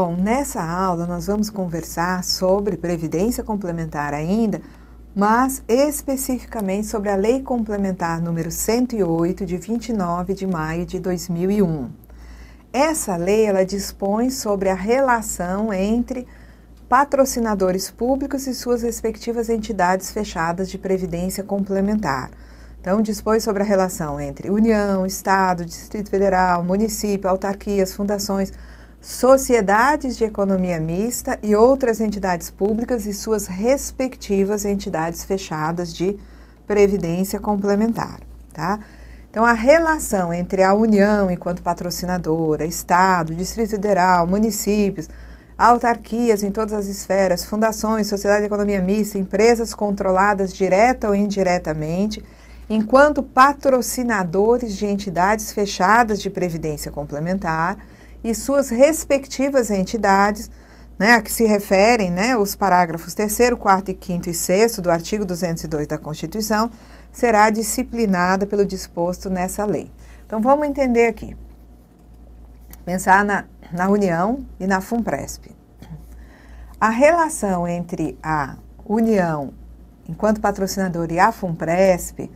Bom, nessa aula nós vamos conversar sobre previdência complementar ainda, mas especificamente sobre a Lei Complementar número 108, de 29 de maio de 2001. Essa lei, ela dispõe sobre a relação entre patrocinadores públicos e suas respectivas entidades fechadas de previdência complementar. Então, dispõe sobre a relação entre União, Estado, Distrito Federal, município, autarquias, fundações, sociedades de economia mista e outras entidades públicas e suas respectivas entidades fechadas de previdência complementar, tá? Então, a relação entre a União enquanto patrocinadora, Estado, Distrito Federal, municípios, autarquias em todas as esferas, fundações, sociedade de economia mista, empresas controladas direta ou indiretamente, enquanto patrocinadores de entidades fechadas de previdência complementar e suas respectivas entidades, né, a que se referem, né, os parágrafos 3º, 4º, 5º e 6º do artigo 202 da Constituição, será disciplinada pelo disposto nessa lei. Então, vamos entender aqui. Pensar na União e na FUNPRESP. A relação entre a União, enquanto patrocinadora, e a FUNPRESP,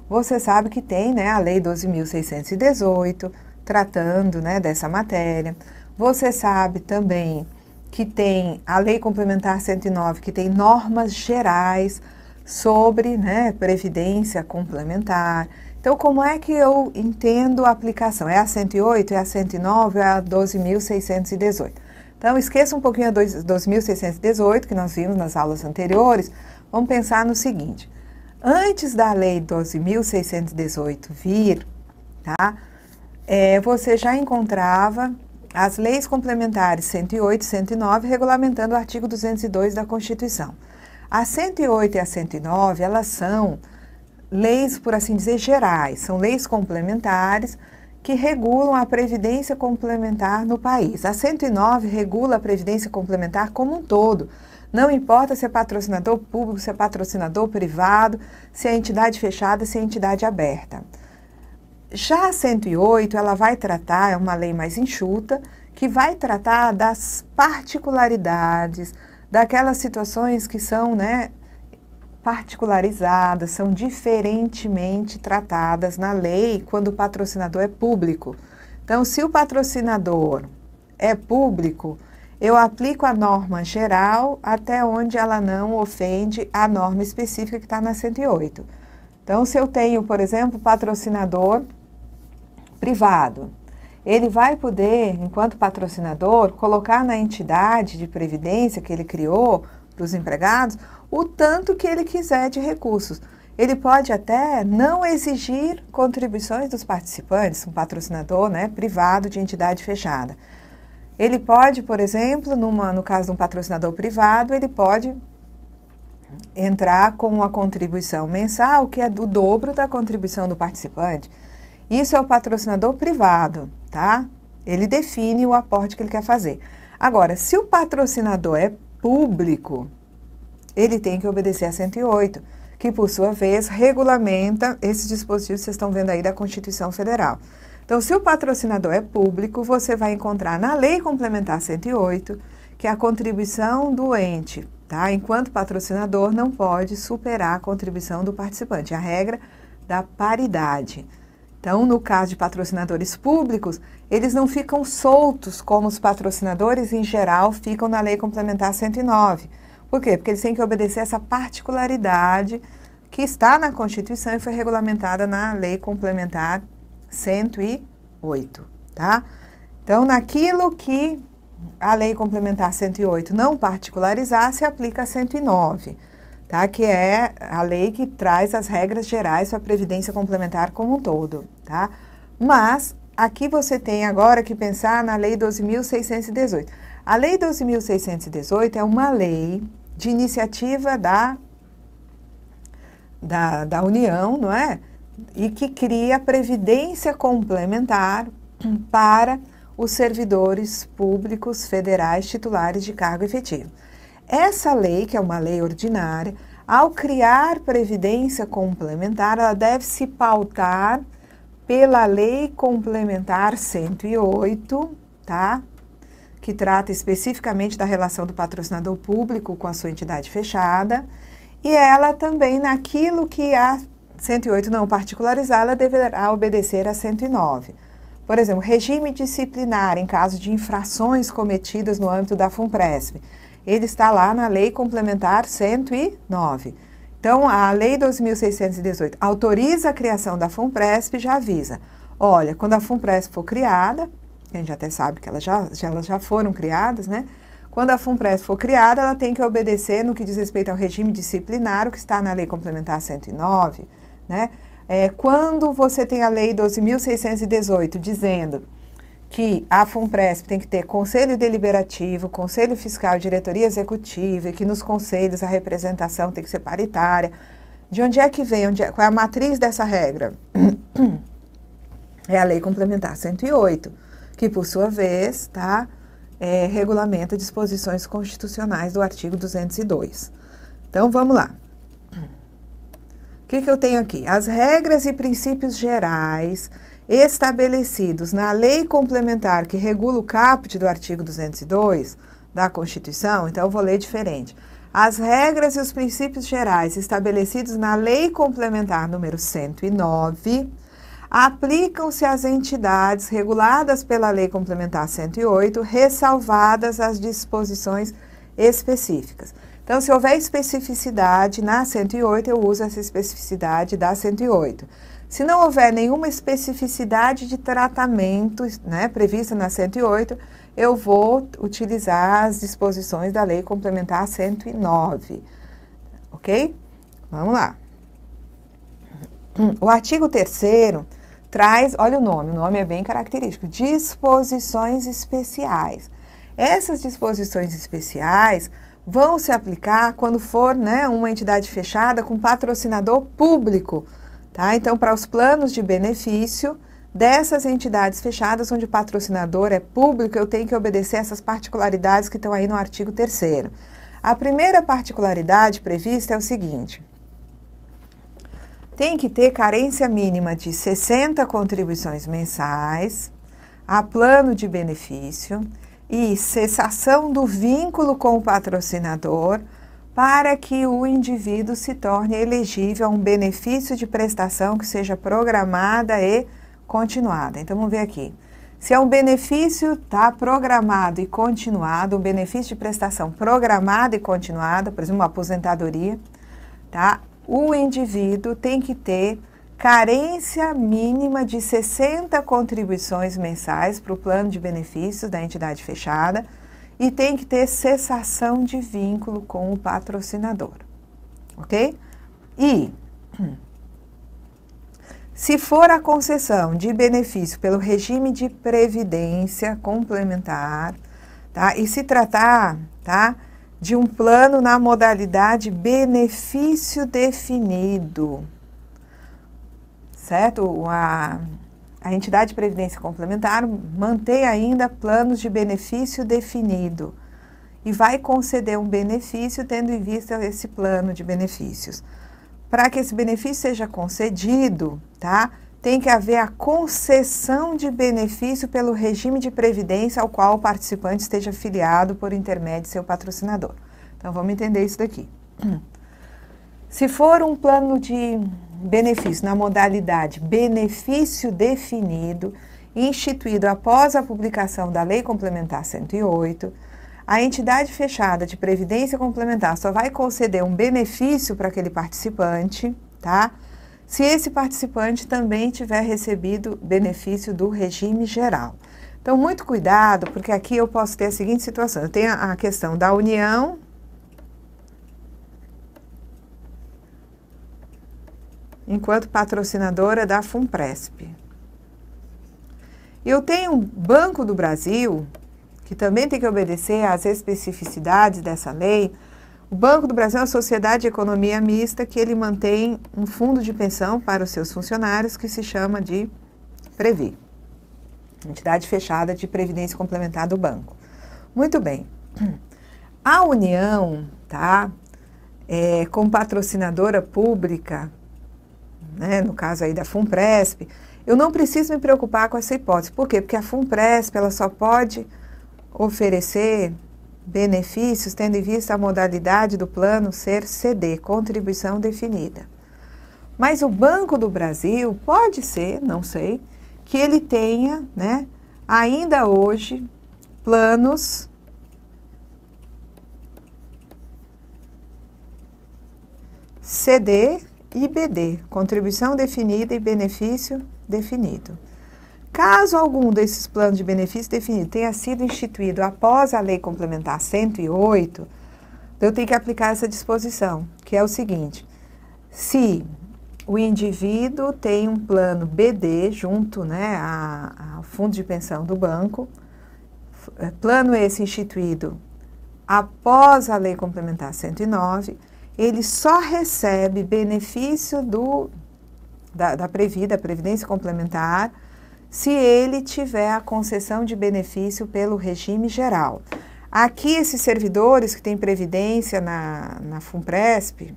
você sabe que tem, né, a Lei 12.618, tratando, né, dessa matéria. Você sabe também que tem a Lei Complementar 109, que tem normas gerais sobre, né, previdência complementar. Então, como é que eu entendo a aplicação? É a 108, é a 109, é a 12.618? Então, esqueça um pouquinho a 12.618, que nós vimos nas aulas anteriores. Vamos pensar no seguinte. Antes da Lei 12.618 vir, tá? Você já encontrava as leis complementares 108 e 109 regulamentando o artigo 202 da Constituição. A 108 e a 109, elas são leis, por assim dizer, gerais, são leis complementares que regulam a previdência complementar no país. A 109 regula a previdência complementar como um todo, não importa se é patrocinador público, se é patrocinador privado, se é entidade fechada, se é entidade aberta. Já a 108, ela vai tratar, é uma lei mais enxuta, que vai tratar das particularidades, daquelas situações que são, né, particularizadas, são diferentemente tratadas na lei quando o patrocinador é público. Então, se o patrocinador é público, eu aplico a norma geral até onde ela não ofende a norma específica que está na 108. Então, se eu tenho, por exemplo, patrocinador privado, ele vai poder, enquanto patrocinador, colocar na entidade de previdência que ele criou para os empregados o tanto que ele quiser de recursos. Ele pode até não exigir contribuições dos participantes, um patrocinador, né, privado de entidade fechada. Ele pode, por exemplo, no caso de um patrocinador privado, ele pode entrar com uma contribuição mensal que é do dobro da contribuição do participante. Isso é o patrocinador privado, tá? Ele define o aporte que ele quer fazer. Agora, se o patrocinador é público, ele tem que obedecer a 108, que por sua vez regulamenta esses dispositivos que vocês estão vendo aí da Constituição Federal. Então, se o patrocinador é público, você vai encontrar na Lei Complementar 108 que a contribuição do ente, tá, enquanto patrocinador, não pode superar a contribuição do participante, a regra da paridade. Então, no caso de patrocinadores públicos, eles não ficam soltos como os patrocinadores em geral ficam na Lei Complementar 109. Por quê? Porque eles têm que obedecer essa particularidade que está na Constituição e foi regulamentada na Lei Complementar 108, tá? Então, naquilo que a Lei Complementar 108 não particularizar, se aplica a 109, tá? Que é a lei que traz as regras gerais para a previdência complementar como um todo, tá? Mas aqui você tem agora que pensar na Lei 12.618. A Lei 12.618 é uma lei de iniciativa da União, não é? E que cria previdência complementar para os servidores públicos federais titulares de cargo efetivo. Essa lei, que é uma lei ordinária, ao criar previdência complementar, ela deve se pautar pela Lei Complementar 108, tá? que trata especificamente da relação do patrocinador público com a sua entidade fechada, e ela também, naquilo que a 108 não particularizar, ela deverá obedecer a 109. Por exemplo, regime disciplinar em caso de infrações cometidas no âmbito da FUNPRESP. Ele está lá na Lei Complementar 109. Então, a Lei 12.618 autoriza a criação da FUNPRESP e já avisa. Olha, quando a FUNPRESP for criada, a gente até sabe que elas já foram criadas, né? Quando a FUNPRESP for criada, ela tem que obedecer no que diz respeito ao regime disciplinar, o que está na Lei Complementar 109, né? Quando você tem a Lei 12.618 dizendo que a FUNPRESP tem que ter conselho deliberativo, conselho fiscal, diretoria executiva, e que nos conselhos a representação tem que ser paritária. De onde é que vem? Qual é a matriz dessa regra? É a Lei Complementar 108, que por sua vez, regulamenta disposições constitucionais do artigo 202. Então, vamos lá. O que eu tenho aqui? As regras e princípios gerais estabelecidos na lei complementar que regula o caput do artigo 202 da Constituição, então eu vou ler diferente. As regras e os princípios gerais estabelecidos na lei complementar número 109 aplicam-se às entidades reguladas pela lei complementar 108, ressalvadas as disposições específicas. Então, se houver especificidade na 108, eu uso essa especificidade da 108. Se não houver nenhuma especificidade de tratamento, né, prevista na 108, eu vou utilizar as disposições da Lei Complementar 109. Ok? Vamos lá. O artigo 3º traz, olha o nome é bem característico, disposições especiais. Essas disposições especiais vão se aplicar quando for, né, uma entidade fechada com patrocinador público, tá? Então, para os planos de benefício dessas entidades fechadas, onde o patrocinador é público, eu tenho que obedecer essas particularidades que estão aí no artigo 3º. A primeira particularidade prevista é o seguinte: tem que ter carência mínima de 60 contribuições mensais a plano de benefício e cessação do vínculo com o patrocinador para que o indivíduo se torne elegível a um benefício de prestação que seja programada e continuada. Então, vamos ver aqui. Se é um benefício programado e continuado, um benefício de prestação programada e continuada, por exemplo, uma aposentadoria, o indivíduo tem que ter carência mínima de 60 contribuições mensais para o plano de benefícios da entidade fechada e tem que ter cessação de vínculo com o patrocinador, ok? E se for a concessão de benefício pelo regime de previdência complementar, e se tratar, de um plano na modalidade benefício definido, certo? A entidade de previdência complementar mantém ainda planos de benefício definido e vai conceder um benefício tendo em vista esse plano de benefícios. Para que esse benefício seja concedido, tem que haver a concessão de benefício pelo regime de previdência ao qual o participante esteja filiado por intermédio de seu patrocinador. Então, vamos entender isso daqui. Se for um plano de benefício na modalidade benefício definido, instituído após a publicação da Lei Complementar 108, a entidade fechada de previdência complementar só vai conceder um benefício para aquele participante, se esse participante também tiver recebido benefício do regime geral. Então, muito cuidado, porque aqui eu posso ter a seguinte situação. Eu tenho a questão da União enquanto patrocinadora da FUNPRESP. Eu tenho um Banco do Brasil, que também tem que obedecer às especificidades dessa lei. O Banco do Brasil é uma sociedade de economia mista que ele mantém um fundo de pensão para os seus funcionários que se chama de Previ, entidade fechada de previdência complementar do banco. Muito bem. A União, como patrocinadora pública, né, no caso aí da FUNPRESP, eu não preciso me preocupar com essa hipótese. Por quê? Porque a FUNPRESP ela só pode oferecer benefícios tendo em vista a modalidade do plano ser CD, contribuição definida. Mas o Banco do Brasil pode ser, não sei, que ele tenha, né, ainda hoje, planos CD e BD, contribuição definida e benefício definido. Caso algum desses planos de benefício definido tenha sido instituído após a Lei Complementar 108, eu tenho que aplicar essa disposição, que é o seguinte: se o indivíduo tem um plano BD junto, né, ao fundo de pensão do banco, plano esse instituído após a Lei Complementar 109, ele só recebe benefício da Previdência Complementar se ele tiver a concessão de benefício pelo regime geral. Aqui, esses servidores que têm previdência na FUNPRESP,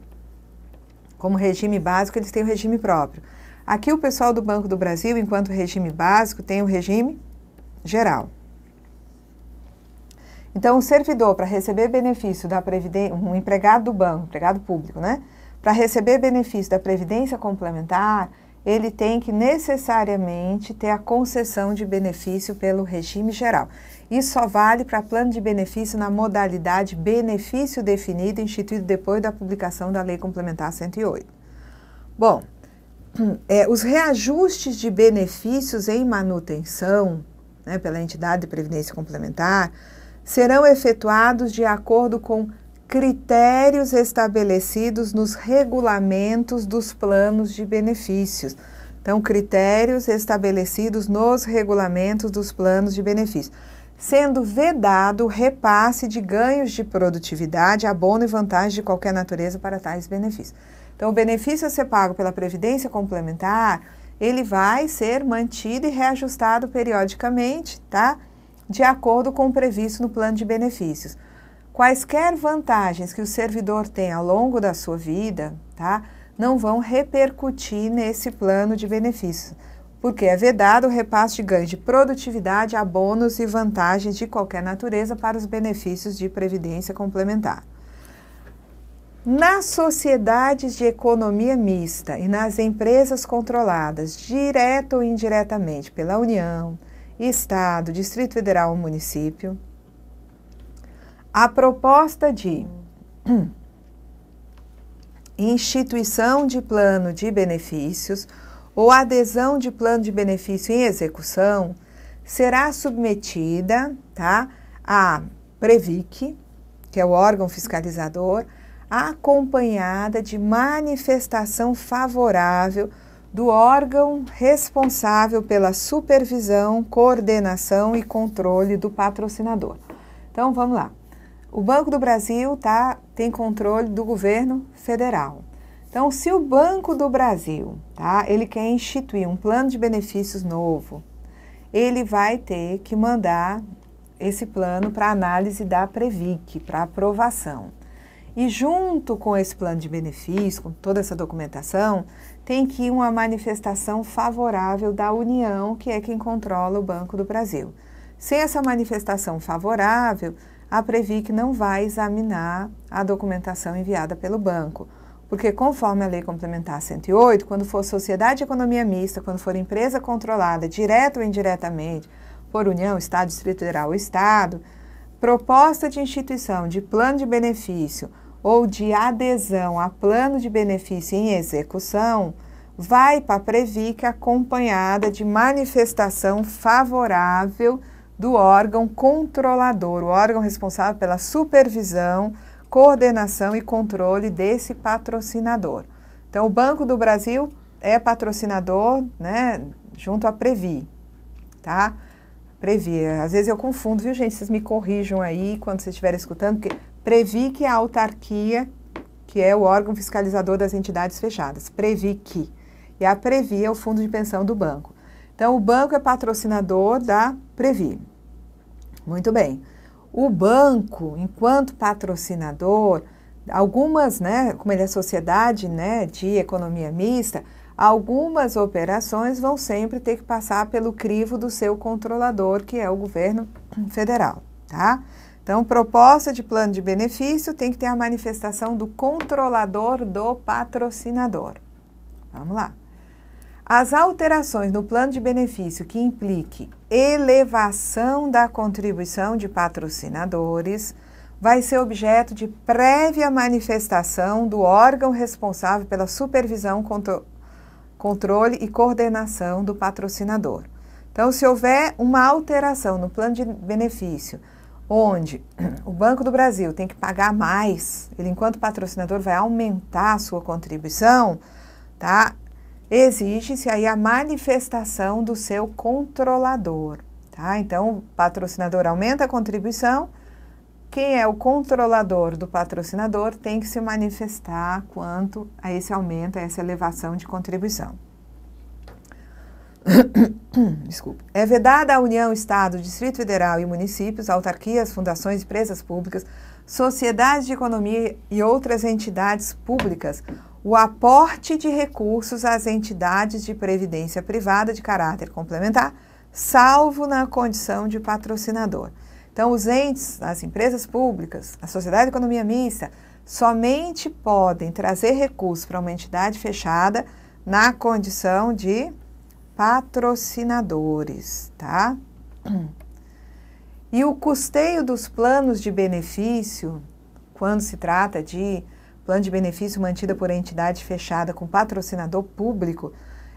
como regime básico, eles têm o regime próprio. Aqui, o pessoal do Banco do Brasil, enquanto regime básico, tem o regime geral. Então, o servidor, para receber benefício da Previdência, um empregado do banco, empregado público, né? Para receber benefício da Previdência Complementar, ele tem que necessariamente ter a concessão de benefício pelo regime geral. Isso só vale para plano de benefício na modalidade benefício definido, instituído depois da publicação da Lei Complementar 108. Bom, os reajustes de benefícios em manutenção, né, pela entidade de previdência complementar, serão efetuados de acordo com critérios estabelecidos nos regulamentos dos planos de benefícios. Então, critérios estabelecidos nos regulamentos dos planos de benefício, sendo vedado o repasse de ganhos de produtividade, abono e vantagem de qualquer natureza para tais benefícios. Então, o benefício a ser pago pela Previdência Complementar, ele vai ser mantido e reajustado periodicamente, tá? De acordo com o previsto no plano de benefícios. Quaisquer vantagens que o servidor tem ao longo da sua vida, tá, não vão repercutir nesse plano de benefícios, porque é vedado o repasse de ganhos de produtividade, abonos e vantagens de qualquer natureza para os benefícios de previdência complementar. Nas sociedades de economia mista e nas empresas controladas, direta ou indiretamente, pela União, Estado, Distrito Federal ou município, a proposta de instituição de plano de benefícios ou adesão de plano de benefício em execução será submetida, tá, à Previc, que é o órgão fiscalizador, acompanhada de manifestação favorável do órgão responsável pela supervisão, coordenação e controle do patrocinador. Então, vamos lá. O Banco do Brasil tem controle do governo federal. Então, se o Banco do Brasil, ele quer instituir um plano de benefícios novo, ele vai ter que mandar esse plano para análise da Previc, para aprovação. E junto com esse plano de benefícios, com toda essa documentação, tem que ir uma manifestação favorável da União, que é quem controla o Banco do Brasil. Sem essa manifestação favorável, a Previc não vai examinar a documentação enviada pelo banco, porque conforme a Lei Complementar 108, quando for sociedade de economia mista, quando for empresa controlada, direta ou indiretamente, por União, Estado, Distrito Federal ou Estado, proposta de instituição de plano de benefício ou de adesão a plano de benefício em execução, vai para a Previc acompanhada de manifestação favorável do órgão controlador, o órgão responsável pela supervisão, coordenação e controle desse patrocinador. Então, o Banco do Brasil é patrocinador, né, junto à Previ, tá? Previ, às vezes eu confundo, viu, gente? Vocês me corrijam aí quando vocês estiverem escutando, porque Previc é a autarquia, que é o órgão fiscalizador das entidades fechadas, Previc. E a Previ é o fundo de pensão do banco. Então, o banco é patrocinador da Previ. Muito bem. O banco, enquanto patrocinador, algumas, né, como ele é sociedade, né, de economia mista, algumas operações vão sempre ter que passar pelo crivo do seu controlador, que é o governo federal, tá? Então, proposta de plano de benefício tem que ter a manifestação do controlador do patrocinador. Vamos lá. As alterações no plano de benefício que implique elevação da contribuição de patrocinadores vai ser objeto de prévia manifestação do órgão responsável pela supervisão, controle e coordenação do patrocinador. Então, se houver uma alteração no plano de benefício, onde o Banco do Brasil tem que pagar mais, ele, enquanto patrocinador, vai aumentar a sua contribuição, tá? Exige-se aí a manifestação do seu controlador, tá? Então, o patrocinador aumenta a contribuição, quem é o controlador do patrocinador tem que se manifestar quanto a esse aumento, a essa elevação de contribuição. Desculpa. É vedada à União, Estado, Distrito Federal e municípios, autarquias, fundações, empresas públicas, sociedades de economia e outras entidades públicas o aporte de recursos às entidades de previdência privada de caráter complementar, salvo na condição de patrocinador. Então, os entes, as empresas públicas, a sociedade de economia mista, somente podem trazer recursos para uma entidade fechada na condição de patrocinadores, tá? E o custeio dos planos de benefício, quando se trata de plano de benefício mantido por entidade fechada com patrocinador público,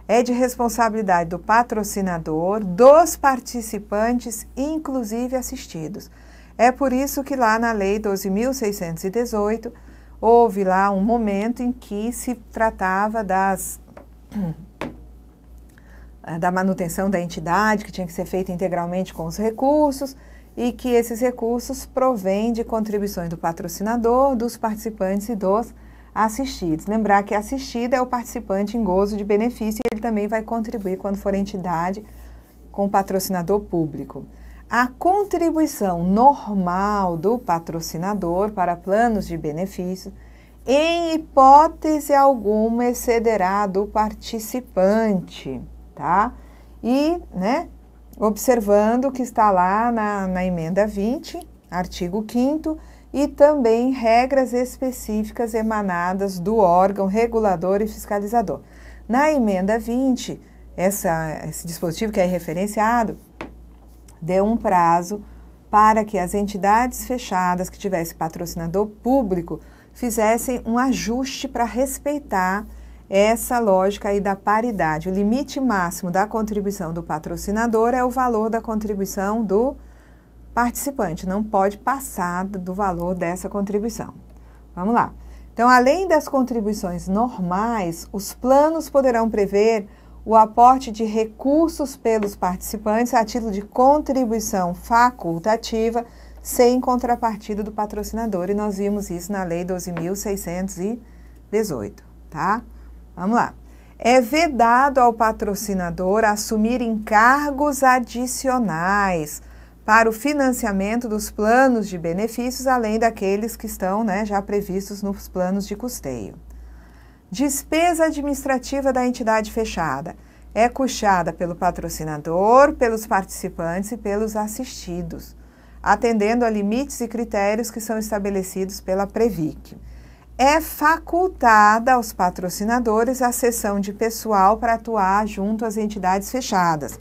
é de responsabilidade do patrocinador, dos participantes, inclusive assistidos. É por isso que lá na Lei 12.618, houve lá um momento em que se tratava da manutenção da entidade, que tinha que ser feita integralmente com os recursos, e que esses recursos provêm de contribuições do patrocinador, dos participantes e dos assistidos. Lembrar que assistido é o participante em gozo de benefício e ele também vai contribuir quando for entidade com patrocinador público. A contribuição normal do patrocinador para planos de benefício, em hipótese alguma, excederá a do participante, tá? E, né, observando que está lá na emenda 20, artigo 5º, e também regras específicas emanadas do órgão regulador e fiscalizador. Na emenda 20, esse dispositivo que é referenciado, deu um prazo para que as entidades fechadas que tivessem patrocinador público fizessem um ajuste para respeitar essa lógica aí da paridade. O limite máximo da contribuição do patrocinador é o valor da contribuição do participante, não pode passar do valor dessa contribuição. Vamos lá. Então, além das contribuições normais, os planos poderão prever o aporte de recursos pelos participantes a título de contribuição facultativa, sem contrapartida do patrocinador. E nós vimos isso na Lei 12.618, tá? Vamos lá. É vedado ao patrocinador assumir encargos adicionais para o financiamento dos planos de benefícios, além daqueles que estão, né, já previstos nos planos de custeio. Despesa administrativa da entidade fechada é custeada pelo patrocinador, pelos participantes e pelos assistidos, atendendo a limites e critérios que são estabelecidos pela Previc. É facultada aos patrocinadores a cessão de pessoal para atuar junto às entidades fechadas,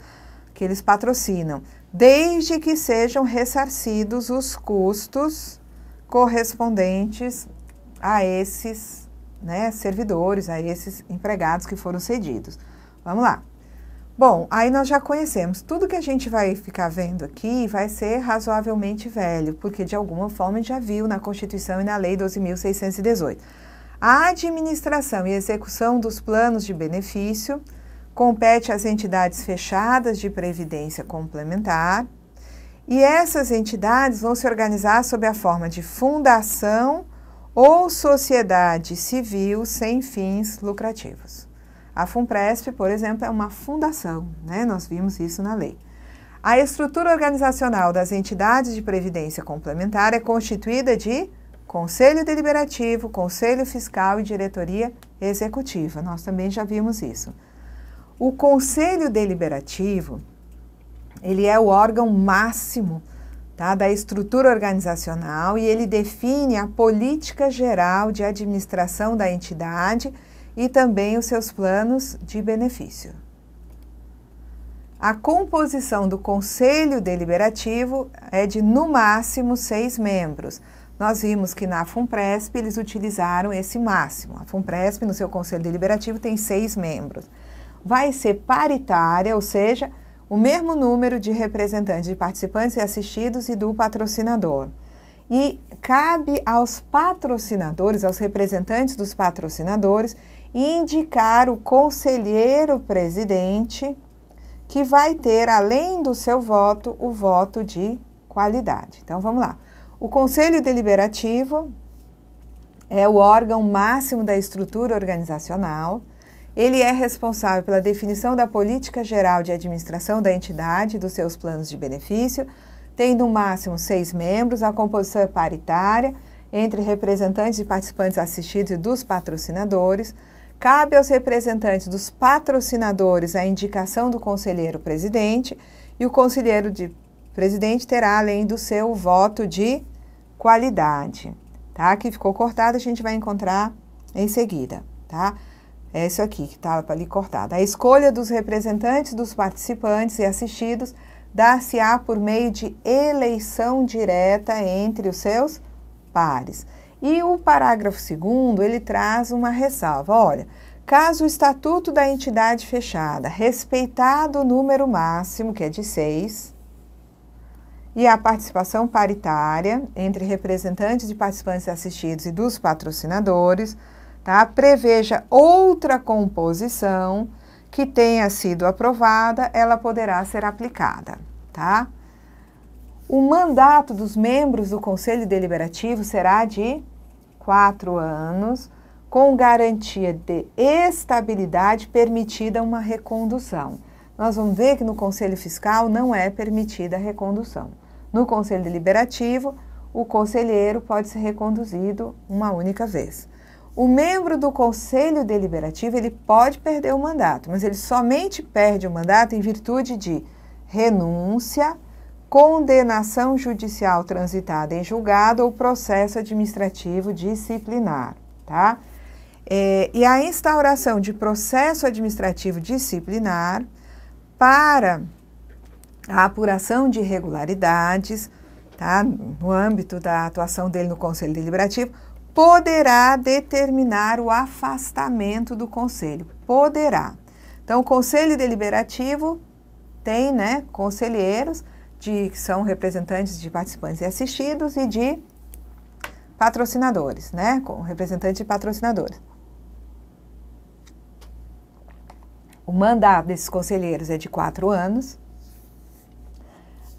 que eles patrocinam, desde que sejam ressarcidos os custos correspondentes a esses, né, servidores, a esses empregados que foram cedidos. Vamos lá. Bom, aí nós já conhecemos. Tudo que a gente vai ficar vendo aqui vai ser razoavelmente velho, porque de alguma forma a gente já viu na Constituição e na Lei 12.618. A administração e execução dos planos de benefício compete às entidades fechadas de previdência complementar, e essas entidades vão se organizar sob a forma de fundação ou sociedade civil sem fins lucrativos. A FUNPRESP, por exemplo, é uma fundação, né? Nós vimos isso na lei. A estrutura organizacional das entidades de previdência complementar é constituída de Conselho Deliberativo, Conselho Fiscal e Diretoria Executiva. Nós também já vimos isso. O Conselho Deliberativo, ele é o órgão máximo, tá, da estrutura organizacional e ele define a política geral de administração da entidade e também os seus planos de benefício. A composição do Conselho Deliberativo é de, no máximo, 6 membros. Nós vimos que na FUNPRESP eles utilizaram esse máximo. A FUNPRESP, no seu Conselho Deliberativo, tem 6 membros. Vai ser paritária, ou seja, o mesmo número de representantes, de participantes e assistidos e do patrocinador. E cabe aos patrocinadores, aos representantes dos patrocinadores, indicar o conselheiro presidente, que vai ter, além do seu voto, o voto de qualidade. Então, vamos lá. O Conselho Deliberativo é o órgão máximo da estrutura organizacional. Ele é responsável pela definição da política geral de administração da entidade e dos seus planos de benefício, tem no máximo 6 membros, a composição é paritária, entre representantes e participantes assistidos e dos patrocinadores. Cabe aos representantes dos patrocinadores a indicação do conselheiro presidente e o conselheiro presidente terá, além do seu, voto de qualidade. Tá? Aqui ficou cortado, a gente vai encontrar em seguida, tá? É isso aqui que estava ali cortado. A escolha dos representantes dos participantes e assistidos dar-se-á por meio de eleição direta entre os seus pares. E o parágrafo 2º, ele traz uma ressalva. Olha, caso o estatuto da entidade fechada, respeitado o número máximo, que é de 6, e a participação paritária entre representantes de participantes assistidos e dos patrocinadores, tá, preveja outra composição que tenha sido aprovada, ela poderá ser aplicada, tá? O mandato dos membros do Conselho Deliberativo será de 4 anos, com garantia de estabilidade permitida uma recondução. Nós vamos ver que no Conselho Fiscal não é permitida a recondução. No Conselho Deliberativo, o conselheiro pode ser reconduzido uma única vez. O membro do Conselho Deliberativo, ele pode perder o mandato, mas ele somente perde o mandato em virtude de renúncia, condenação judicial transitada em julgado ou processo administrativo disciplinar, tá? E a instauração de processo administrativo disciplinar para a apuração de irregularidades, tá? No âmbito da atuação dele no Conselho Deliberativo, poderá determinar o afastamento do Conselho. Poderá. Então, o Conselho Deliberativo tem, né, conselheiros que são representantes de participantes e assistidos e de patrocinadores, né, com representantes de patrocinadores. O mandato desses conselheiros é de 4 anos.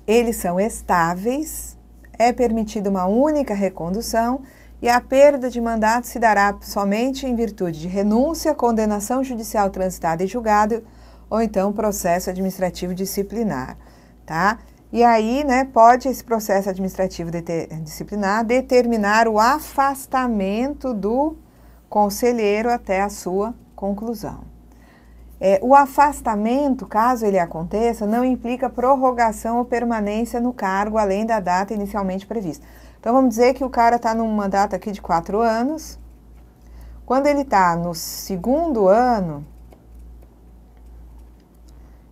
Eles são estáveis, é permitida uma única recondução e a perda de mandato se dará somente em virtude de renúncia, condenação judicial transitada e julgado ou então processo administrativo disciplinar, tá? E aí, né, pode esse processo administrativo disciplinar determinar o afastamento do conselheiro até a sua conclusão. O afastamento, caso ele aconteça, não implica prorrogação ou permanência no cargo além da data inicialmente prevista. Então, vamos dizer que o cara está num mandato aqui de 4 anos. Quando ele está no 2º ano,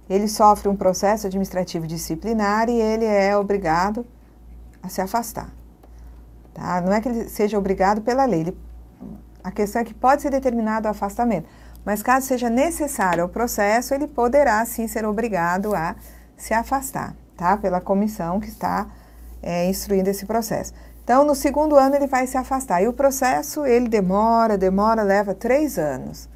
ele sofre um processo administrativo disciplinar e ele é obrigado a se afastar. Tá? Não é que ele seja obrigado pela lei. A questão é que pode ser determinado o afastamento. Mas caso seja necessário o processo, ele poderá sim ser obrigado a se afastar, tá? Pela comissão que está instruindo esse processo. Então, no 2º ano ele vai se afastar. E o processo, ele demora, leva 3 anos.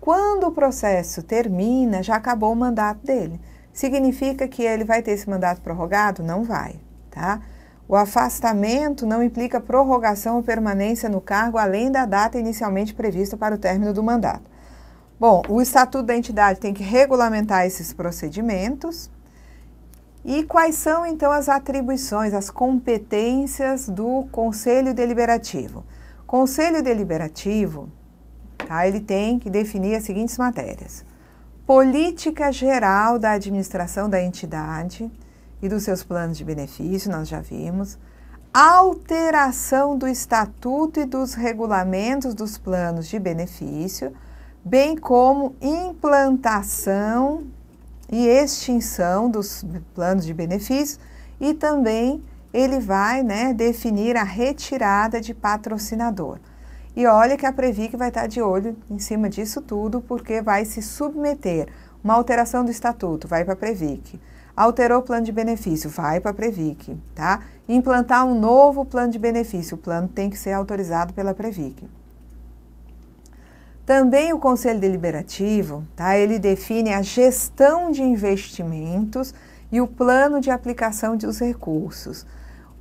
Quando o processo termina, já acabou o mandato dele. Significa que ele vai ter esse mandato prorrogado? Não vai, tá? O afastamento não implica prorrogação ou permanência no cargo além da data inicialmente prevista para o término do mandato. Bom, o Estatuto da entidade tem que regulamentar esses procedimentos. E quais são, então, as atribuições, as competências do Conselho Deliberativo? Conselho Deliberativo, tá, ele tem que definir as seguintes matérias. Política geral da administração da entidade e dos seus planos de benefício, nós já vimos. Alteração do estatuto e dos regulamentos dos planos de benefício, bem como implantação e extinção dos planos de benefício, e também ele vai, né, definir a retirada de patrocinador. E olha que a Previc vai estar de olho em cima disso tudo, porque vai se submeter. Uma alteração do estatuto, vai para a Previc. Alterou o plano de benefício, vai para a Previc, tá? Implantar um novo plano de benefício, o plano tem que ser autorizado pela Previc. Também o Conselho Deliberativo, tá? Ele define a gestão de investimentos e o plano de aplicação dos recursos.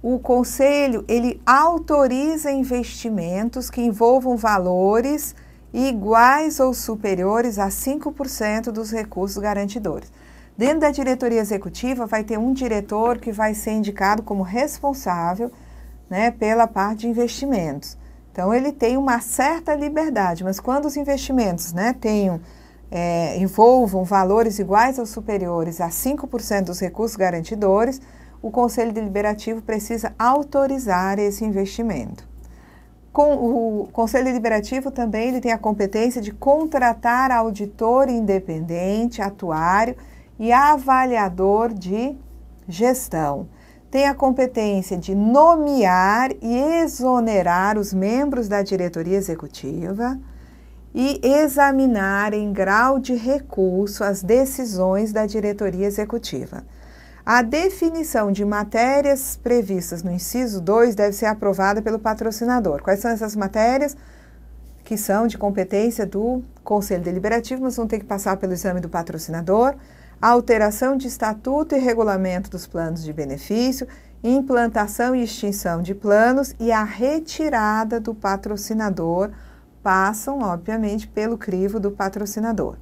O Conselho, ele autoriza investimentos que envolvam valores iguais ou superiores a 5% dos recursos garantidores. Dentro da diretoria executiva vai ter um diretor que vai ser indicado como responsável, né, pela parte de investimentos. Então, ele tem uma certa liberdade, mas quando os investimentos, né, envolvam valores iguais ou superiores a 5% dos recursos garantidores, o Conselho Deliberativo precisa autorizar esse investimento. O Conselho Deliberativo também ele tem a competência de contratar auditor independente, atuário e avaliador de gestão. Tem a competência de nomear e exonerar os membros da diretoria executiva e examinar em grau de recurso as decisões da diretoria executiva. A definição de matérias previstas no inciso 2 deve ser aprovada pelo patrocinador. Quais são essas matérias? Que são de competência do Conselho Deliberativo, mas vão ter que passar pelo exame do patrocinador. A alteração de estatuto e regulamento dos planos de benefício, implantação e extinção de planos e a retirada do patrocinador passam, obviamente, pelo crivo do patrocinador.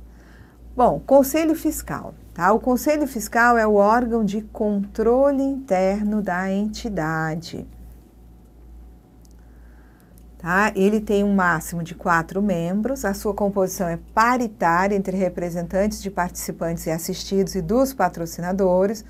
Bom, Conselho Fiscal. Tá? O Conselho Fiscal é o órgão de controle interno da entidade. Tá? Ele tem um máximo de 4 membros, a sua composição é paritária entre representantes de participantes e assistidos e dos patrocinadores.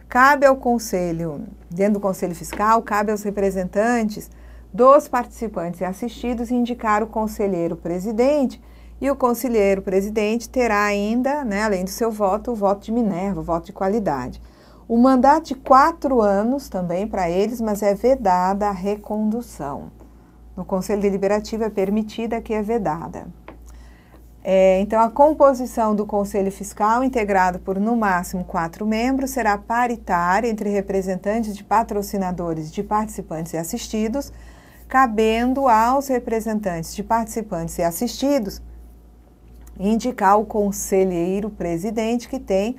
Cabe ao Conselho, dentro do Conselho Fiscal, cabe aos representantes dos participantes e assistidos indicar o conselheiro presidente, e o conselheiro presidente terá ainda, né, além do seu voto, o voto de Minerva, o voto de qualidade. O mandato de 4 anos também para eles, mas é vedada a recondução. No Conselho Deliberativo é permitida, aqui é vedada. Então, a composição do Conselho Fiscal, integrado por no máximo 4 membros, será paritária entre representantes de patrocinadores, de participantes e assistidos, cabendo aos representantes de participantes e assistidos indicar o conselheiro presidente que tem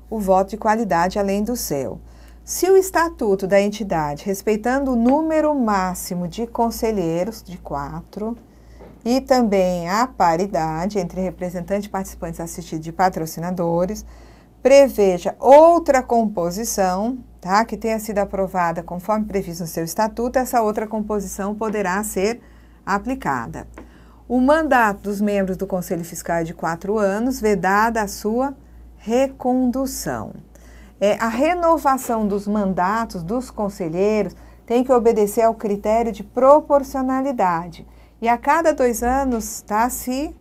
o voto de qualidade além do seu. Se o estatuto da entidade, respeitando o número máximo de conselheiros, de 4, e também a paridade entre representantes, participantes, assistidos e patrocinadores, preveja outra composição, tá, que tenha sido aprovada conforme previsto no seu estatuto, essa outra composição poderá ser aplicada. O mandato dos membros do Conselho Fiscal é de 4 anos, vedada a sua recondução. A renovação dos mandatos dos conselheiros tem que obedecer ao critério de proporcionalidade. E a cada 2 anos, tá, se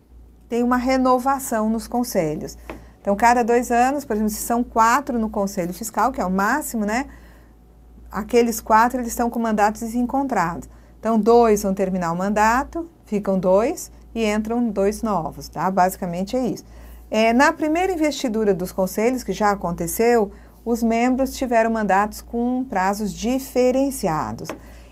tem uma renovação nos conselhos. Então, cada 2 anos, por exemplo, se são 4 no Conselho Fiscal, que é o máximo, né? Aqueles 4, eles estão com mandatos desencontrados. Então, 2 vão terminar o mandato, ficam 2 e entram 2 novos, tá? Basicamente é isso. Na primeira investidura dos conselhos, que já aconteceu, os membros tiveram mandatos com prazos diferenciados.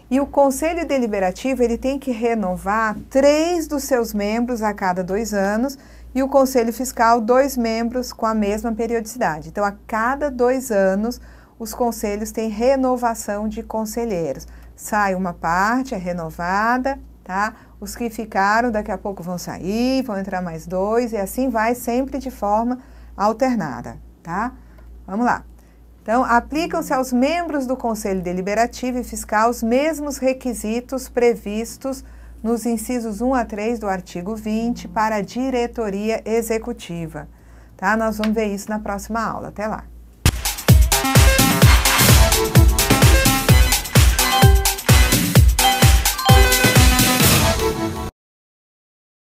E o Conselho Deliberativo, ele tem que renovar 3 dos seus membros a cada 2 anos e o Conselho Fiscal 2 membros com a mesma periodicidade. Então, a cada 2 anos, os conselhos têm renovação de conselheiros. Sai uma parte, é renovada, tá? Os que ficaram, daqui a pouco vão sair, vão entrar mais 2 e assim vai sempre de forma alternada, tá? Vamos lá. Então, aplicam-se aos membros do Conselho Deliberativo e Fiscal os mesmos requisitos previstos nos incisos 1 a 3 do artigo 20 para a diretoria executiva. Tá? Nós vamos ver isso na próxima aula. Até lá!